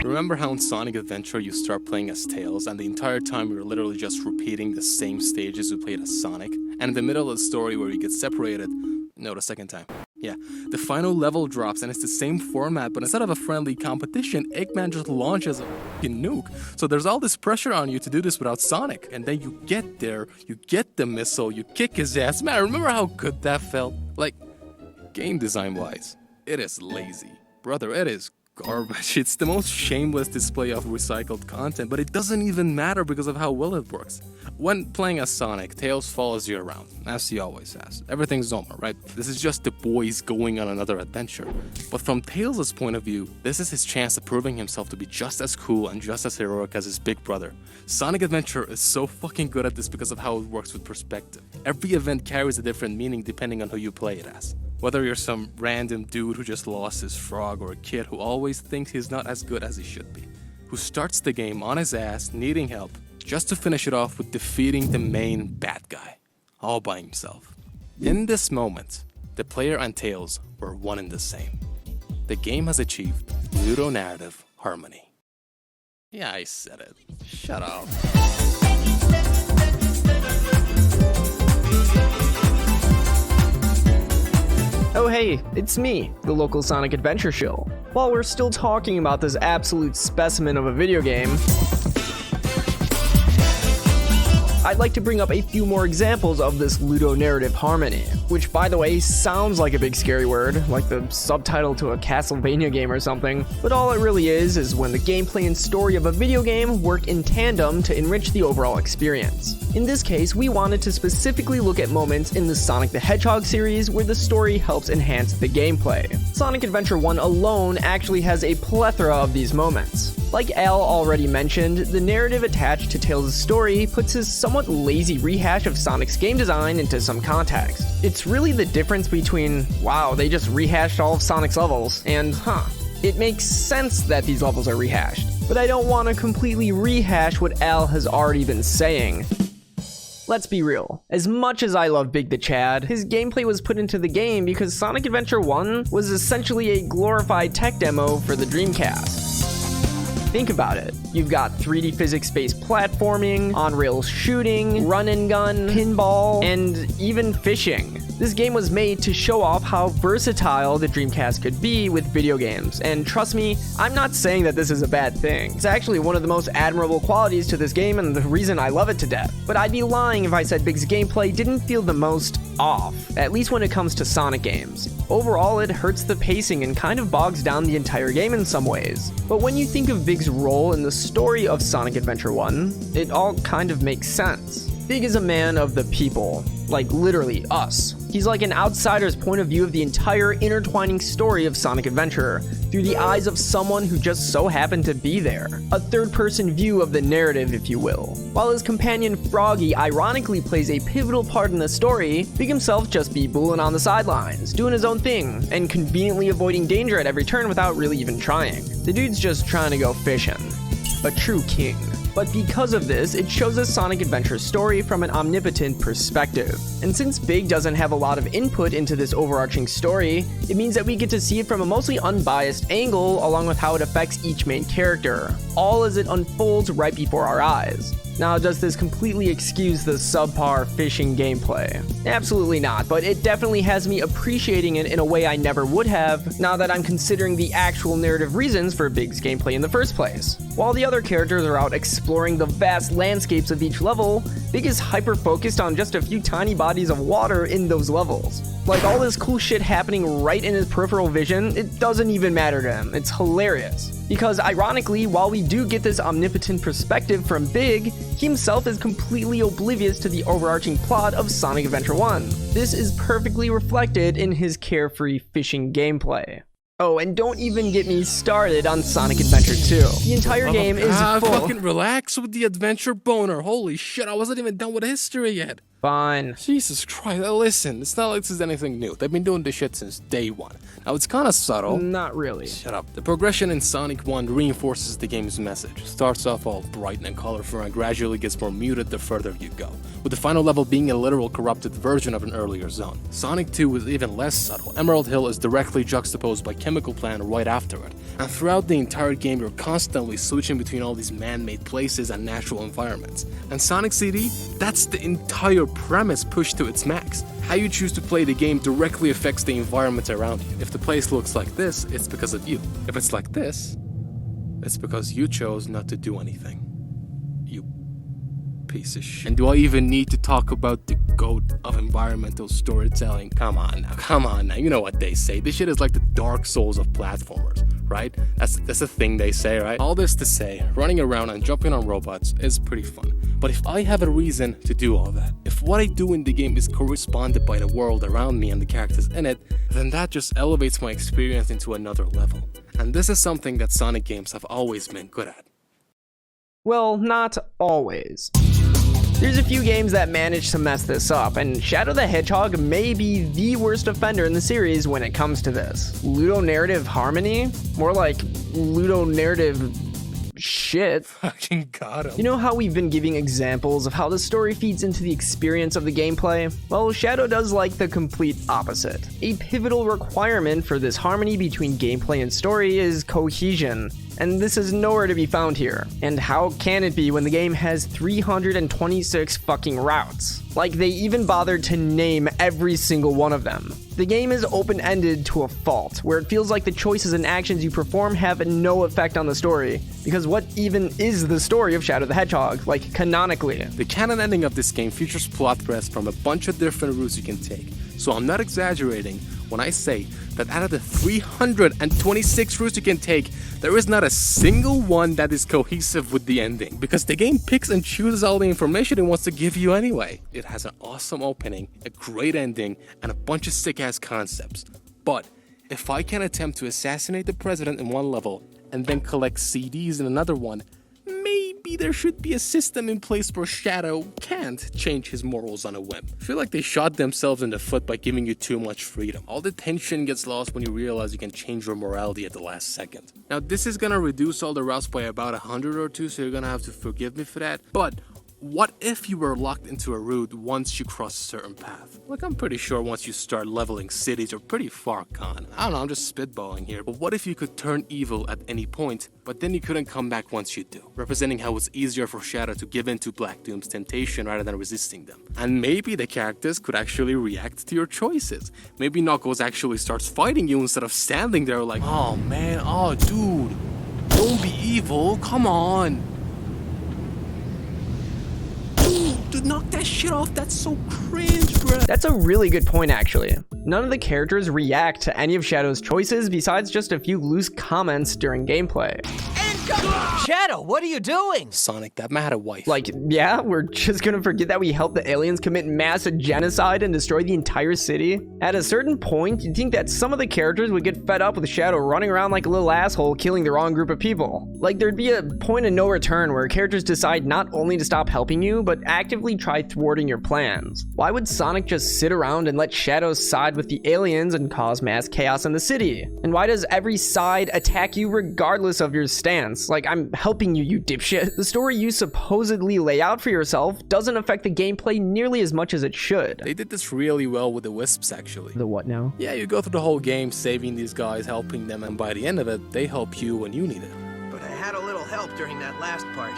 Remember how in Sonic Adventure you start playing as Tails and the entire time you're literally just repeating the same stages you played as Sonic? And in the middle of the story where you get separated, no, the second time. Yeah, the final level drops and it's the same format, but instead of a friendly competition, Eggman just launches a f***ing nuke. So there's all this pressure on you to do this without Sonic. And then you get there, you get the missile, you kick his ass. Man, remember how good that felt? Like, game design-wise, it is lazy. Brother, it is garbage. It's the most shameless display of recycled content, but it doesn't even matter because of how well it works. When playing as Sonic, Tails follows you around, as he always has. Everything's normal, right? This is just the boys going on another adventure. But from Tails' point of view, this is his chance of proving himself to be just as cool and just as heroic as his big brother. Sonic Adventure is so fucking good at this because of how it works with perspective. Every event carries a different meaning depending on who you play it as. Whether you're some random dude who just lost his frog or a kid who always thinks he's not as good as he should be, who starts the game on his ass, needing help, just to finish it off with defeating the main bad guy, all by himself. In this moment, the player and Tails were one and the same. The game has achieved Ludonarrative Harmony. Yeah, I said it. Shut up. Oh hey, it's me, the local Sonic Adventure shill. While we're still talking about this absolute specimen of a video game, I'd like to bring up a few more examples of this ludonarrative harmony, which by the way sounds like a big scary word, like the subtitle to a Castlevania game or something, but all it really is when the gameplay and story of a video game work in tandem to enrich the overall experience. In this case, we wanted to specifically look at moments in the Sonic the Hedgehog series where the story helps enhance the gameplay. Sonic Adventure 1 alone actually has a plethora of these moments. Like Al already mentioned, the narrative attached to Tails' story puts his somewhat lazy rehash of Sonic's game design into some context. It's really the difference between, wow, they just rehashed all of Sonic's levels, and it makes sense that these levels are rehashed. But I don't want to completely rehash what Al has already been saying. Let's be real. As much as I love Big the Chad, his gameplay was put into the game because Sonic Adventure 1 was essentially a glorified tech demo for the Dreamcast. Think about it. You've got 3D physics-based platforming, on-rails shooting, run and gun, pinball, and even fishing. This game was made to show off how versatile the Dreamcast could be with video games, and trust me, I'm not saying that this is a bad thing. It's actually one of the most admirable qualities to this game and the reason I love it to death. But I'd be lying if I said Big's gameplay didn't feel the most off, at least when it comes to Sonic games. Overall, it hurts the pacing and kind of bogs down the entire game in some ways. But when you think of Big's role in the story of Sonic Adventure 1, it all kind of makes sense. Big is a man of the people, like literally us. He's like an outsider's point of view of the entire intertwining story of Sonic Adventure, through the eyes of someone who just so happened to be there. A third-person view of the narrative, if you will. While his companion Froggy ironically plays a pivotal part in the story, Big himself just be booling on the sidelines, doing his own thing, and conveniently avoiding danger at every turn without really even trying. The dude's just trying to go fishing. A true king. But because of this, it shows us Sonic Adventure's story from an omnipotent perspective. And since Big doesn't have a lot of input into this overarching story, it means that we get to see it from a mostly unbiased angle along with how it affects each main character, all as it unfolds right before our eyes. Now, does this completely excuse the subpar fishing gameplay? Absolutely not, but it definitely has me appreciating it in a way I never would have, now that I'm considering the actual narrative reasons for Big's gameplay in the first place. While the other characters are out exploring the vast landscapes of each level, Big is hyper-focused on just a few tiny bodies of water in those levels. Like, all this cool shit happening right in his peripheral vision, it doesn't even matter to him. It's hilarious. Because ironically, while we do get this omnipotent perspective from Big, he himself is completely oblivious to the overarching plot of Sonic Adventure 1. This is perfectly reflected in his carefree fishing gameplay. Oh, and don't even get me started on Sonic Adventure 2. The entire game is full. Fucking relax with the adventure boner. Holy shit, I wasn't even done with history yet. Fine. Jesus Christ, listen, it's not like this is anything new. They've been doing this shit since day one. Now, it's kind of subtle. Not really. Shut up. The progression in Sonic 1 reinforces the game's message. Starts off all bright and colorful and gradually gets more muted the further you go, with the final level being a literal corrupted version of an earlier zone. Sonic 2 is even less subtle. Emerald Hill is directly juxtaposed by Chemical Plant right after it, And throughout the entire game, you're constantly switching between all these man-made places and natural environments. And Sonic CD, that's the entire premise pushed to its max. How you choose to play the game directly affects the environment around you. If the place looks like this, it's because of you. If it's like this, it's because you chose not to do anything. You piece of shit. And do I even need to talk about the GOAT of environmental storytelling? Come on now, you know what they say. This shit is like the Dark Souls of platformers, right? That's a thing they say, right? All this to say, running around and jumping on robots is pretty fun. But if I have a reason to do all that, if what I do in the game is corresponded by the world around me and the characters in it, then that just elevates my experience into another level. And this is something that Sonic games have always been good at. Well, not always. There's a few games that manage to mess this up, and Shadow the Hedgehog may be the worst offender in the series when it comes to this. Ludonarrative Harmony? More like ludonarrative shit. Fucking got him. You know how we've been giving examples of how the story feeds into the experience of the gameplay? Well, Shadow does like the complete opposite. A pivotal requirement for this harmony between gameplay and story is cohesion, and this is nowhere to be found here. And how can it be when the game has 326 fucking routes? Like, they even bothered to name every single one of them. The game is open-ended to a fault, where it feels like the choices and actions you perform have no effect on the story. Because what even is the story of Shadow the Hedgehog, like, canonically? The canon ending of this game features plot threads from a bunch of different routes you can take. So I'm not exaggerating when I say that out of the 326 routes you can take, there is not a single one that is cohesive with the ending, because the game picks and chooses all the information it wants to give you anyway. It has an awesome opening, a great ending, and a bunch of sick-ass concepts. But if I can attempt to assassinate the president in one level, and then collect CDs in another one, maybe there should be a system in place where Shadow can't change his morals on a whim. I feel like they shot themselves in the foot by giving you too much freedom. All the tension gets lost when you realize you can change your morality at the last second. Now, this is gonna reduce all the routes by about 100 or 2, so you're gonna have to forgive me for that. But what if you were locked into a route once you cross a certain path? Like, I'm pretty sure once you start leveling cities, you're pretty far gone. I don't know, I'm just spitballing here. But what if you could turn evil at any point, but then you couldn't come back once you do? Representing how it's easier for Shadow to give in to Black Doom's temptation rather than resisting them. And maybe the characters could actually react to your choices. Maybe Knuckles actually starts fighting you instead of standing there like, oh man, oh dude, don't be evil, come on. Dude, knock that shit off, that's so cringe, bruh. That's a really good point, actually. None of the characters react to any of Shadow's choices besides just a few loose comments during gameplay. Shadow, what are you doing? Sonic, that man had a wife. Like, yeah, we're just gonna forget that we helped the aliens commit mass genocide and destroy the entire city? At a certain point, you'd think that some of the characters would get fed up with Shadow running around like a little asshole killing the wrong group of people. Like, there'd be a point of no return where characters decide not only to stop helping you, but actively try thwarting your plans. Why would Sonic just sit around and let Shadow side with the aliens and cause mass chaos in the city? And why does every side attack you regardless of your stance? Like, I'm helping you, you dipshit. The story you supposedly lay out for yourself doesn't affect the gameplay nearly as much as it should. They did this really well with the Wisps, actually. The what now? Yeah, you go through the whole game saving these guys, helping them, and by the end of it, they help you when you need it. But I had a little help during that last part.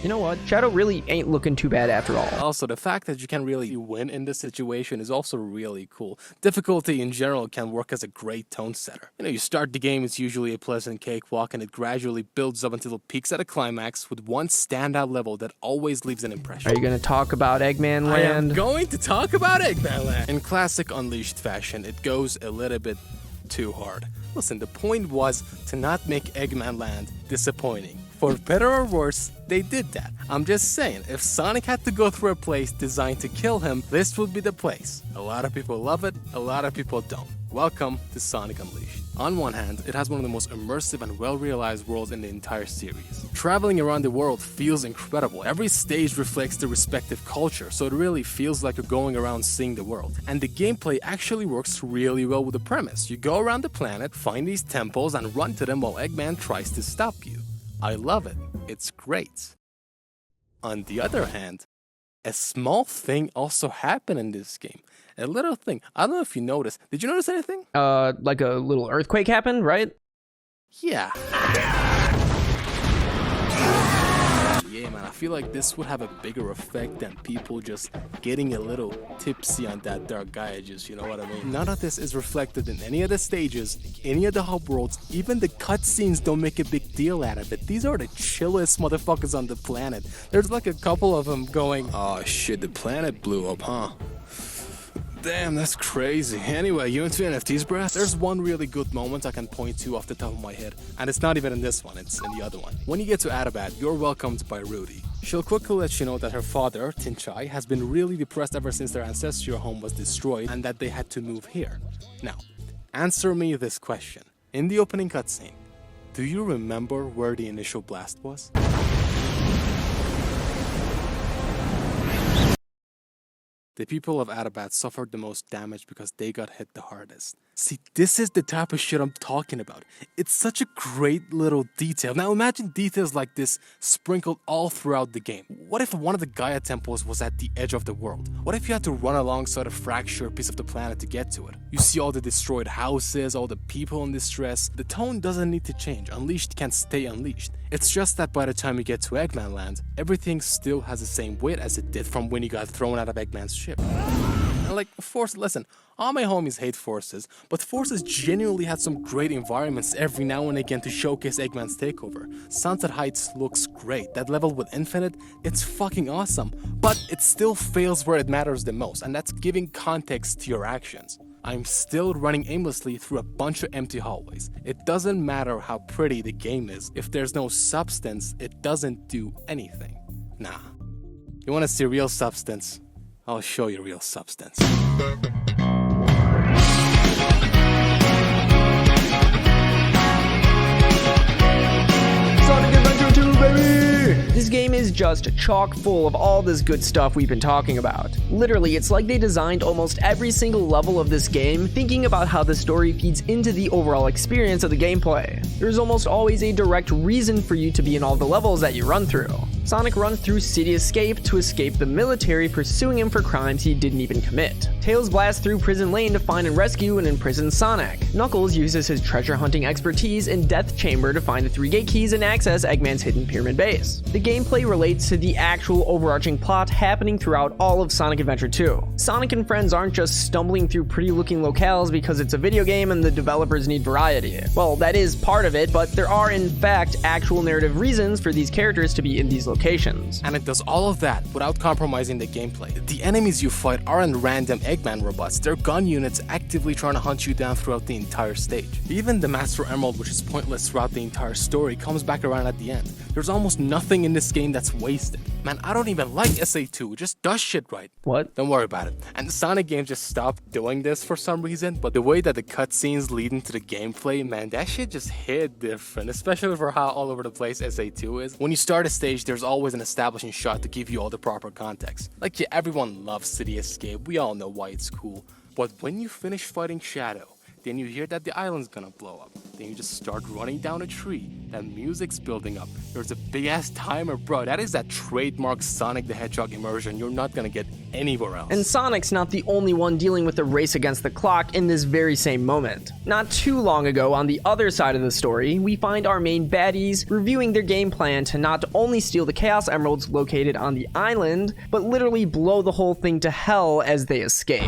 You know what? Shadow really ain't looking too bad after all. Also, the fact that you can really win in this situation is also really cool. Difficulty in general can work as a great tone setter. You know, you start the game, it's usually a pleasant cakewalk, and it gradually builds up until it peaks at a climax with one standout level that always leaves an impression. Are you gonna talk about Eggman Land? I am going to talk about Eggman Land. In classic Unleashed fashion, it goes a little bit too hard. Listen, the point was to not make Eggman Land disappointing. For better or worse, they did that. I'm just saying, if Sonic had to go through a place designed to kill him, this would be the place. A lot of people love it, a lot of people don't. Welcome to Sonic Unleashed. On one hand, it has one of the most immersive and well-realized worlds in the entire series. Traveling around the world feels incredible. Every stage reflects the respective culture, so it really feels like you're going around seeing the world. And the gameplay actually works really well with the premise. You go around the planet, find these temples, and run to them while Eggman tries to stop you. I love it. It's great. On the other hand, a small thing also happened in this game. A little thing. I don't know if you noticed. Did you notice anything? Like a little earthquake happened, right? Yeah. Yeah, man, I feel like this would have a bigger effect than people just getting a little tipsy on that dark Gaia juice, you know what I mean? None of this is reflected in any of the stages, any of the hub worlds, even the cutscenes don't make a big deal out of it. These are the chillest motherfuckers on the planet. There's like a couple of them going, oh shit, the planet blew up, huh? Damn, that's crazy. Anyway, you into NFTs, bruh? There's one really good moment I can point to off the top of my head, and it's not even in this one, it's in the other one. When you get to ALtheBoi, you're welcomed by Rudy. She'll quickly let you know that her father, Tinchai, has been really depressed ever since their ancestral home was destroyed and that they had to move here. Now, answer me this question. In the opening cutscene, do you remember where the initial blast was? The people of ALtheBoi suffered the most damage because they got hit the hardest. See, this is the type of shit I'm talking about. It's such a great little detail. Now imagine details like this sprinkled all throughout the game. What if one of the Gaia temples was at the edge of the world? What if you had to run alongside a fractured piece of the planet to get to it? You see all the destroyed houses, all the people in distress. The tone doesn't need to change. Unleashed can stay unleashed. It's just that by the time you get to Eggman Land, everything still has the same weight as it did from when you got thrown out of Eggman's ship. Like, Force, listen, all my homies hate Forces, but Forces genuinely had some great environments every now and again to showcase Eggman's takeover. Sunset Heights looks great, that level with Infinite, it's fucking awesome, but it still fails where it matters the most, and that's giving context to your actions. I'm still running aimlessly through a bunch of empty hallways. It doesn't matter how pretty the game is, if there's no substance, it doesn't do anything. Nah. You wanna see real substance? I'll show you real substance. Sonic Adventure 2, baby! This game is just chock full of all this good stuff we've been talking about. Literally, it's like they designed almost every single level of this game thinking about how the story feeds into the overall experience of the gameplay. There's almost always a direct reason for you to be in all the levels that you run through. Sonic runs through City Escape to escape the military pursuing him for crimes he didn't even commit. Tails blasts through Prison Lane to find and rescue an imprisoned Sonic. Knuckles uses his treasure hunting expertise in Death Chamber to find the 3 gate keys and access Eggman's hidden pyramid base. The gameplay relates to the actual overarching plot happening throughout all of Sonic Adventure 2. Sonic and friends aren't just stumbling through pretty looking locales because it's a video game and the developers need variety. Well, that is part of it, but there are in fact actual narrative reasons for these characters to be in these locations. And it does all of that without compromising the gameplay. The enemies you fight aren't random Eggman robots, they're gun units actively trying to hunt you down throughout the entire stage. Even the Master Emerald, which is pointless throughout the entire story, comes back around at the end. There's almost nothing in this game that's wasted. Man, I don't even like SA2, it just does shit right. What? Don't worry about it. And the Sonic games just stopped doing this for some reason, but the way that the cutscenes lead into the gameplay, man, that shit just hit different, especially for how all over the place SA2 is. When you start a stage, there's always an establishing shot to give you all the proper context. Like, yeah, everyone loves City Escape, we all know why it's cool. But when you finish fighting Shadow, then you hear that the island's gonna blow up. Then you just start running down a tree. That music's building up. There's a big ass timer, bro. That is that trademark Sonic the Hedgehog immersion you're not gonna get anywhere else. And Sonic's not the only one dealing with the race against the clock in this very same moment. Not too long ago, on the other side of the story, we find our main baddies reviewing their game plan to not only steal the Chaos Emeralds located on the island, but literally blow the whole thing to hell as they escape.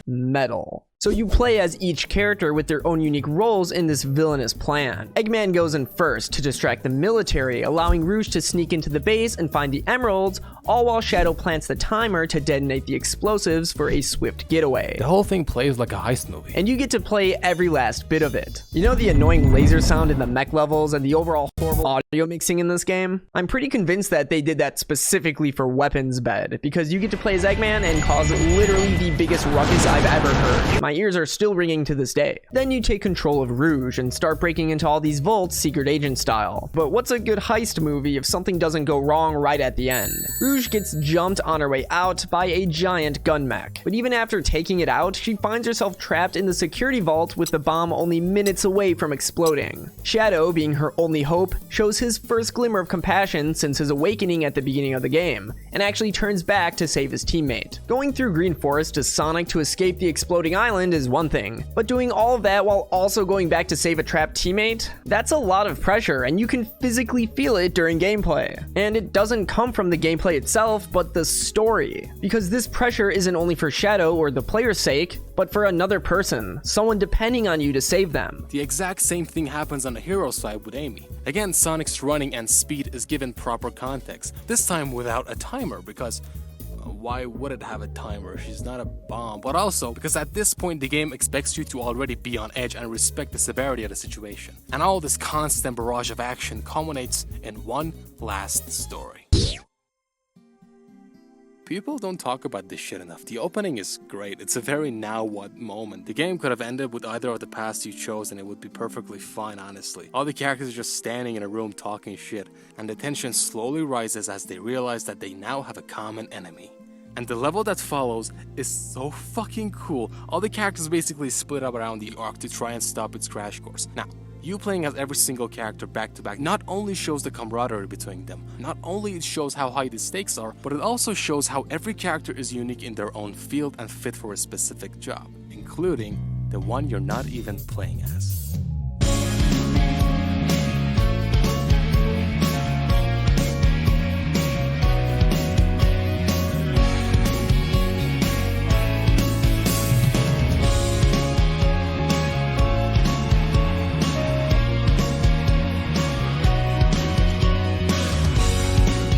Metal. So you play as each character with their own unique roles in this villainous plan. Eggman goes in first to distract the military, allowing Rouge to sneak into the base and find the emeralds, all while Shadow plants the timer to detonate the explosives for a swift getaway. The whole thing plays like a heist movie. And you get to play every last bit of it. You know the annoying laser sound in the mech levels and the overall horrible audio mixing in this game? I'm pretty convinced that they did that specifically for Weapons Bed, because you get to play as Eggman and cause literally the biggest ruckus I've ever heard. My ears are still ringing to this day. Then you take control of Rouge and start breaking into all these vaults secret agent style. But what's a good heist movie if something doesn't go wrong right at the end? Rouge gets jumped on her way out by a giant gun mech. But even after taking it out, she finds herself trapped in the security vault with the bomb only minutes away from exploding. Shadow, being her only hope, shows his first glimmer of compassion since his awakening at the beginning of the game, and actually turns back to save his teammate. Going through Green Forest to Sonic to escape the exploding island island is one thing, but doing all of that while also going back to save a trapped teammate? That's a lot of pressure, and you can physically feel it during gameplay. And it doesn't come from the gameplay itself, but the story. Because this pressure isn't only for Shadow or the player's sake, but for another person, someone depending on you to save them. The exact same thing happens on the hero side with Amy. Again, Sonic's running and speed is given proper context, this time without a timer, because why would it have a timer? She's not a bomb. But also, because at this point the game expects you to already be on edge and respect the severity of the situation. And all this constant barrage of action culminates in one last story. People don't talk about this shit enough. The opening is great. It's a very now what moment. The game could have ended with either of the paths you chose and it would be perfectly fine, honestly. All the characters are just standing in a room talking shit, and the tension slowly rises as they realize that they now have a common enemy. And the level that follows is so fucking cool. All the characters basically split up around the arc to try and stop its crash course. Now, you playing as every single character back to back not only shows the camaraderie between them, not only it shows how high the stakes are, but it also shows how every character is unique in their own field and fit for a specific job, including the one you're not even playing as.